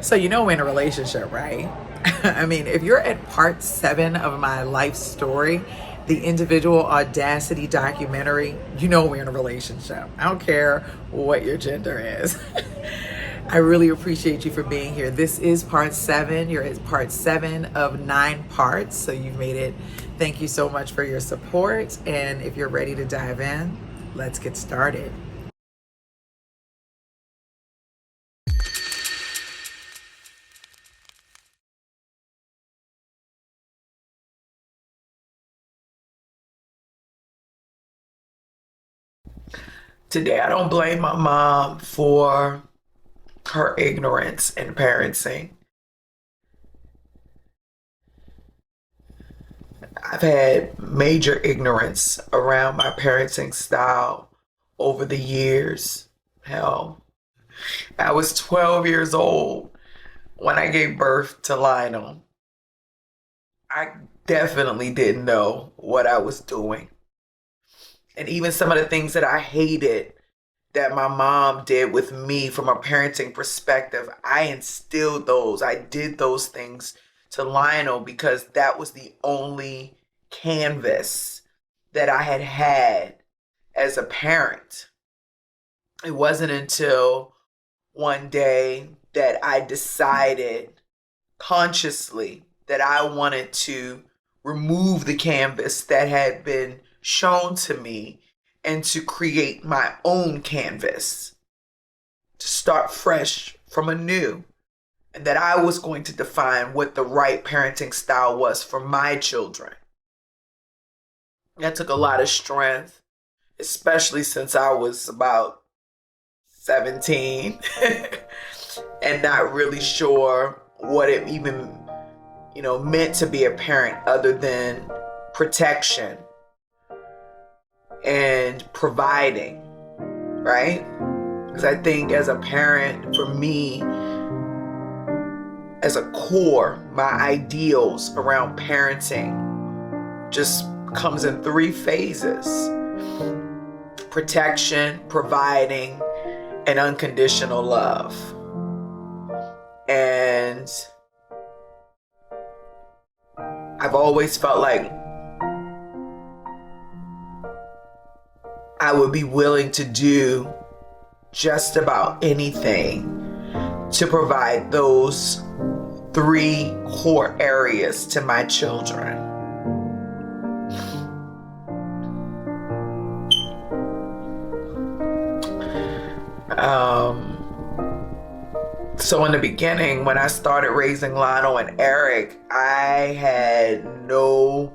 So we're in a relationship, right? I mean, if you're at part 7 of my life story, the individual Audacity documentary, we're in a relationship. I don't care what your gender is. I really appreciate you for being here. This is part 7. You're at part 7 of 9 parts, so you've made it. Thank you so much for your support. And if you're ready to dive in, let's get started. Today, I don't blame my mom for her ignorance in parenting. I've had major ignorance around my parenting style over the years. Hell, I was 12 years old when I gave birth to Lionel. I definitely didn't know what I was doing. And even some of the things that I hated that my mom did with me from a parenting perspective, I instilled those. I did those things to Lionel because that was the only canvas that I had had as a parent. It wasn't until one day that I decided consciously that I wanted to remove the canvas that had been shown to me and to create my own canvas, to start fresh from anew, and that I was going to define what the right parenting style was for my children. That took a lot of strength, especially since I was about 17 and not really sure what it even, meant to be a parent other than protection and providing, right? Because I think as a parent, for me, as a core, my ideals around parenting just comes in 3 phases: protection, providing, and unconditional love. And I've always felt like I would be willing to do just about anything to provide those 3 core areas to my children. So in the beginning, when I started raising Lionel and Eric, I had no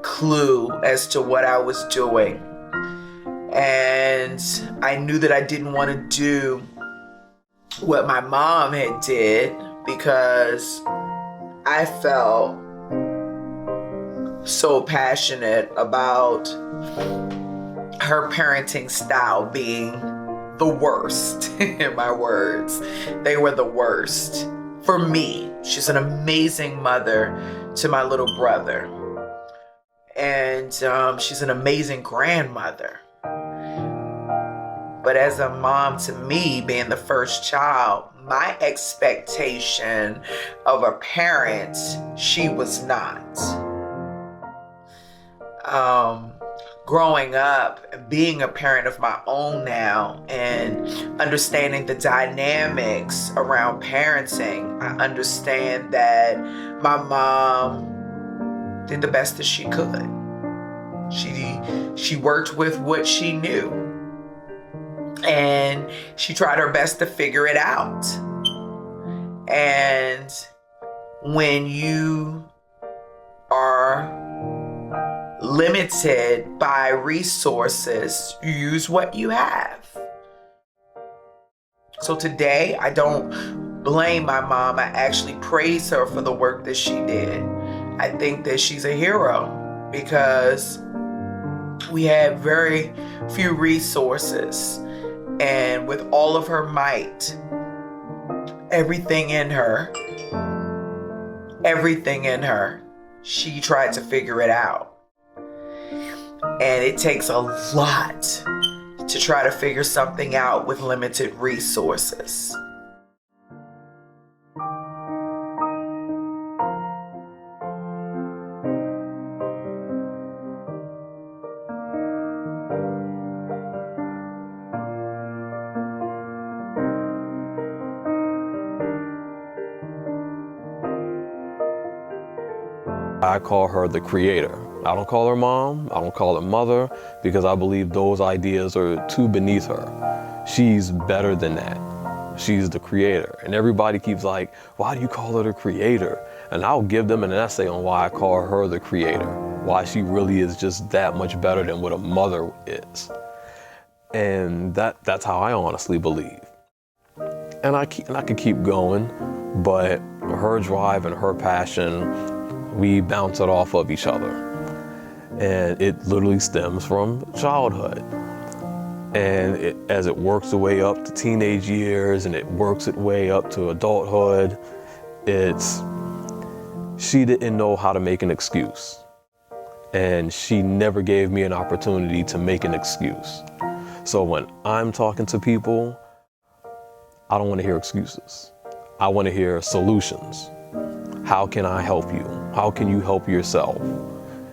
clue as to what I was doing. And I knew that I didn't want to do what my mom had did because I felt so passionate about her parenting style being the worst. In my words, they were the worst for me. She's an amazing mother to my little brother, and she's an amazing grandmother. But as a mom to me, being the first child, my expectation of a parent, she was not. Growing up, being a parent of my own now, and understanding the dynamics around parenting, I understand that my mom did the best that she could. She worked with what she knew, and she tried her best to figure it out. And when you are limited by resources, you use what you have. So today, I don't blame my mom. I actually praise her for the work that she did. I think that she's a hero because we had very few resources, and with all of her might, everything in her, she tried to figure it out. And it takes a lot to try to figure something out with limited resources. I call her the creator. I don't call her mom, I don't call her mother, because I believe those ideas are too beneath her. She's better than that. She's the creator. And everybody keeps like, why do you call her the creator? And I'll give them an essay on why I call her the creator, why she really is just that much better than what a mother is. And that's how I honestly believe. And I could keep going, but her drive and her passion, we bounce it off of each other. And it literally stems from childhood. And as it works its way up to teenage years and it works its way up to adulthood, she didn't know how to make an excuse. And she never gave me an opportunity to make an excuse. So when I'm talking to people, I don't want to hear excuses. I want to hear solutions. How can I help you? How can you help yourself?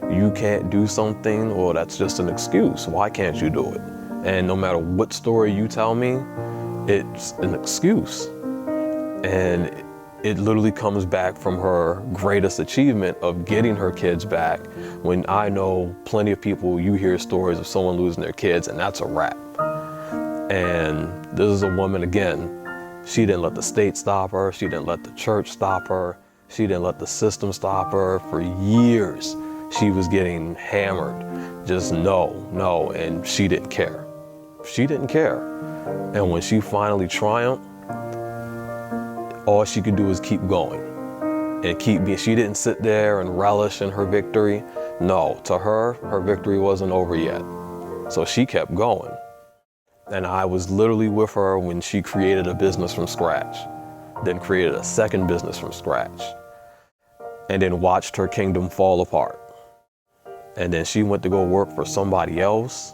You can't do something, well, that's just an excuse. Why can't you do it? And no matter what story you tell me, it's an excuse. And it literally comes back from her greatest achievement of getting her kids back, when I know plenty of people, you hear stories of someone losing their kids and that's a wrap. And this is a woman, again, she didn't let the state stop her. She didn't let the church stop her. She didn't let the system stop her. For years, she was getting hammered. Just no, and she didn't care. She didn't care. And when she finally triumphed, all she could do is keep going and keep being. She didn't sit there and relish in her victory. No, to her victory wasn't over yet. So she kept going. And I was literally with her when she created a business from scratch, then created a second business from scratch, and then watched her kingdom fall apart. And then she went to go work for somebody else.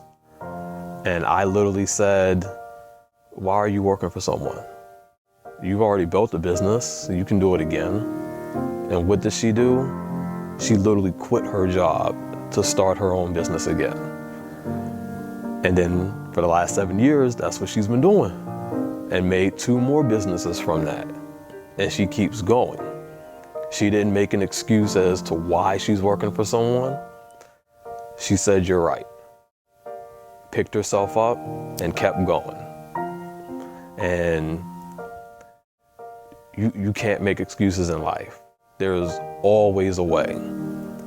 And I literally said, why are you working for someone? You've already built a business, you can do it again. And what did she do? She literally quit her job to start her own business again. And then for the last 7 years, that's what she's been doing, and made 2 more businesses from that. And she keeps going. She didn't make an excuse as to why she's working for someone. She said, you're right. Picked herself up and kept going. And you can't make excuses in life. There's always a way.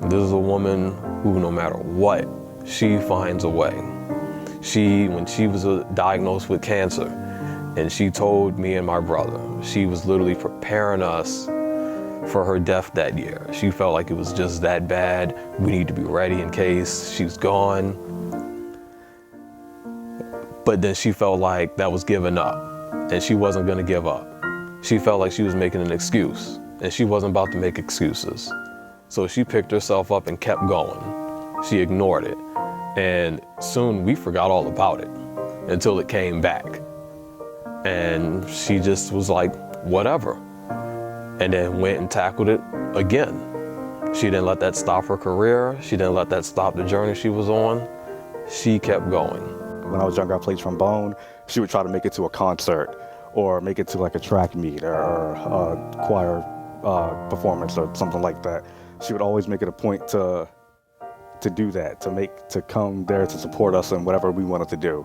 This is a woman who, no matter what, she finds a way. When she was diagnosed with cancer, and she told me and my brother, she was literally preparing us for her death that year. She felt like it was just that bad. We need to be ready in case she's gone. But then she felt like that was giving up, and she wasn't gonna give up. She felt like she was making an excuse, and she wasn't about to make excuses. So she picked herself up and kept going. She ignored it. And soon we forgot all about it until it came back. And she just was like, whatever. And then went and tackled it again. She didn't let that stop her career. She didn't let that stop the journey she was on. She kept going. When I was younger, I played trombone. She would try to make it to a concert or make it to like a track meet or a choir performance or something like that. She would always make it a point to do that, to come there to support us in whatever we wanted to do.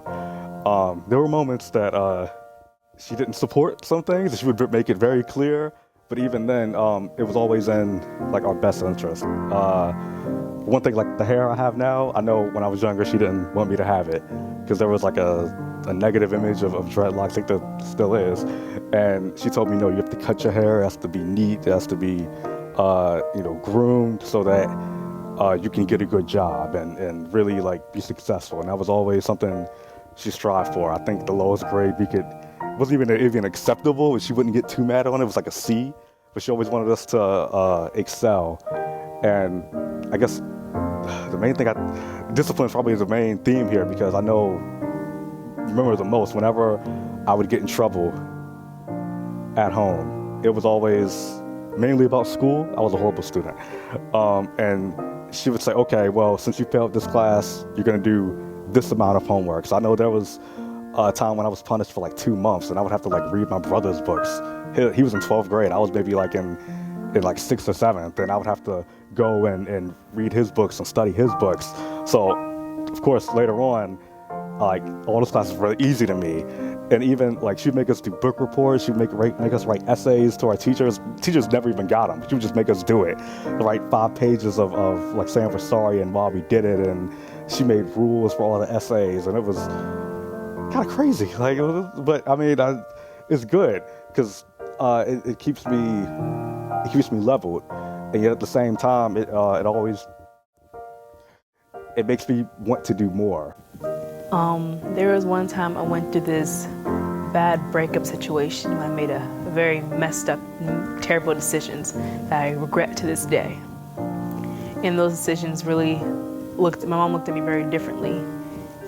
There were moments that she didn't support some things. She would make it very clear, but even then, it was always in like our best interest. One thing, like the hair I have now, I know when I was younger, she didn't want me to have it because there was like a negative image of dreadlocks. I think there still is. And she told me, no, you have to cut your hair. It has to be neat. It has to be, groomed so that you can get a good job and really like be successful. And that was always something she strived for. I think the lowest grade it wasn't even acceptable. She wouldn't get too mad on it. It was like a C, but she always wanted us to excel. And I guess the main thing, discipline probably is the main theme here, because I remember the most whenever I would get in trouble at home. It was always mainly about school. I was a horrible student. And she would say, okay, well, since you failed this class, you're going to do this amount of homework. So I know there was a time when I was punished for like 2 months, and I would have to like read my brother's books. He was in 12th grade. I was maybe like in like 6th or 7th, and I would have to go and read his books and study his books. So, of course, later on, like, all those classes were really easy to me. And even, like, she'd make us do book reports, she'd make us write essays to our teachers. Teachers never even got them. She would just make us do it. Write 5 pages of like, saying we're sorry and why we did it. And she made rules for all the essays, and it was kind of crazy. Like, but I mean, it's good because it keeps me leveled, and yet at the same time, it makes me want to do more. There was one time I went through this bad breakup situation when I made a very messed up, terrible decisions that I regret to this day. And those decisions really my mom looked at me very differently.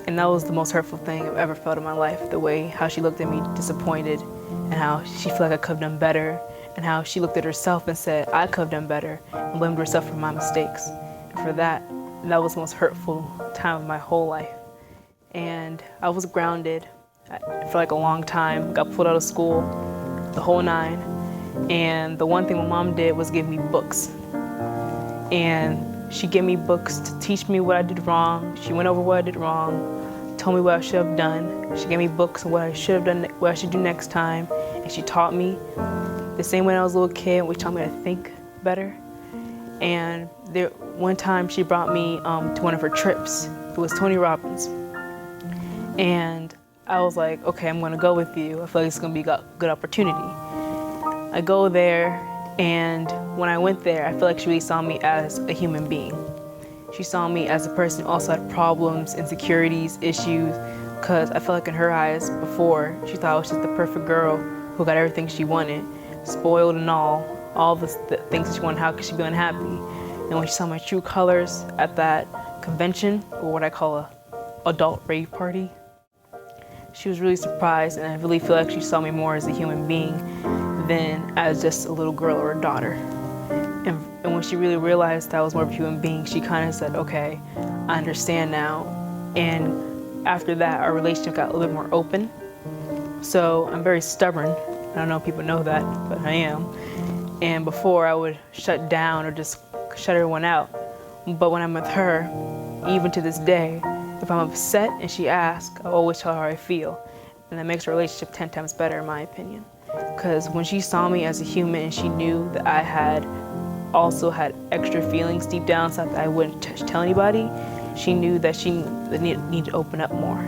And that was the most hurtful thing I've ever felt in my life, the way how she looked at me disappointed and how she felt like I could have done better, and how she looked at herself and said I could have done better and blamed herself for my mistakes. And for that was the most hurtful time of my whole life. And I was grounded for like a long time, got pulled out of school, the whole 9. And the one thing my mom did was give me books. And she gave me books to teach me what I did wrong. She went over what I did wrong, told me what I should have done. She gave me books on what I should have done, what I should do next time. And she taught me the same way when I was a little kid, which taught me to think better. And one time she brought me to one of her trips. It was Tony Robbins. And I was like, okay, I'm gonna go with you. I feel like it's gonna be a good opportunity. I go there, and when I went there, I feel like she really saw me as a human being. She saw me as a person who also had problems, insecurities, issues, because I felt like in her eyes before, she thought I was just the perfect girl who got everything she wanted, spoiled and all the things that she wanted. How could she be unhappy? And when she saw my true colors at that convention, or what I call a adult rave party, she was really surprised, and I really feel like she saw me more as a human being than as just a little girl or a daughter. And when she really realized that I was more of a human being, she kind of said, okay, I understand now. And after that, our relationship got a little bit more open. So I'm very stubborn. I don't know if people know that, but I am. And before, I would shut down or just shut everyone out. But when I'm with her, even to this day, if I'm upset and she asks, I always tell her how I feel. And that makes our relationship 10 times better, in my opinion. Because when she saw me as a human and she knew that I also had extra feelings deep down inside that I wouldn't tell anybody, she knew that she needed to open up more.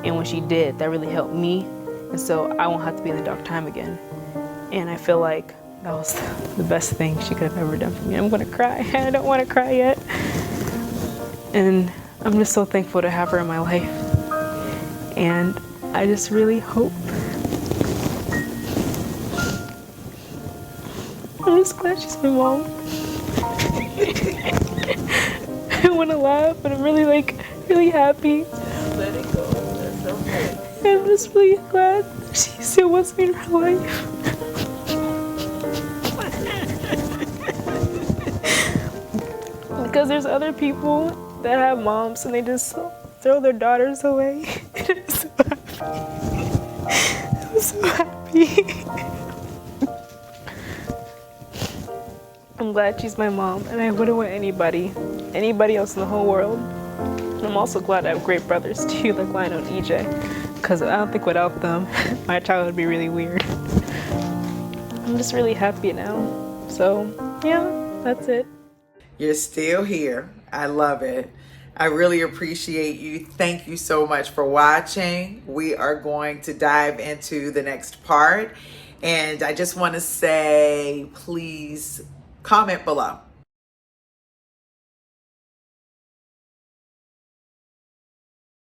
And when she did, that really helped me. And so I won't have to be in the dark time again. And I feel like that was the best thing she could have ever done for me. I'm gonna cry. I don't wanna cry yet. And I'm just so thankful to have her in my life. And I just really hope. I'm just glad she's my mom. I wanna laugh, but I'm really happy. Let it go. That's okay. I'm just really glad she still wants me in her life. Because there's other people that have moms and they just throw their daughters away. I'm so happy. I'm glad she's my mom, and I wouldn't want anybody else in the whole world. And I'm also glad I have great brothers too, like Lionel and EJ, because I don't think without them, my childhood would be really weird. I'm just really happy now. So, yeah, that's it. You're still here. I love it. I really appreciate you. Thank you so much for watching. We are going to dive into the next part. And I just want to say, please comment below.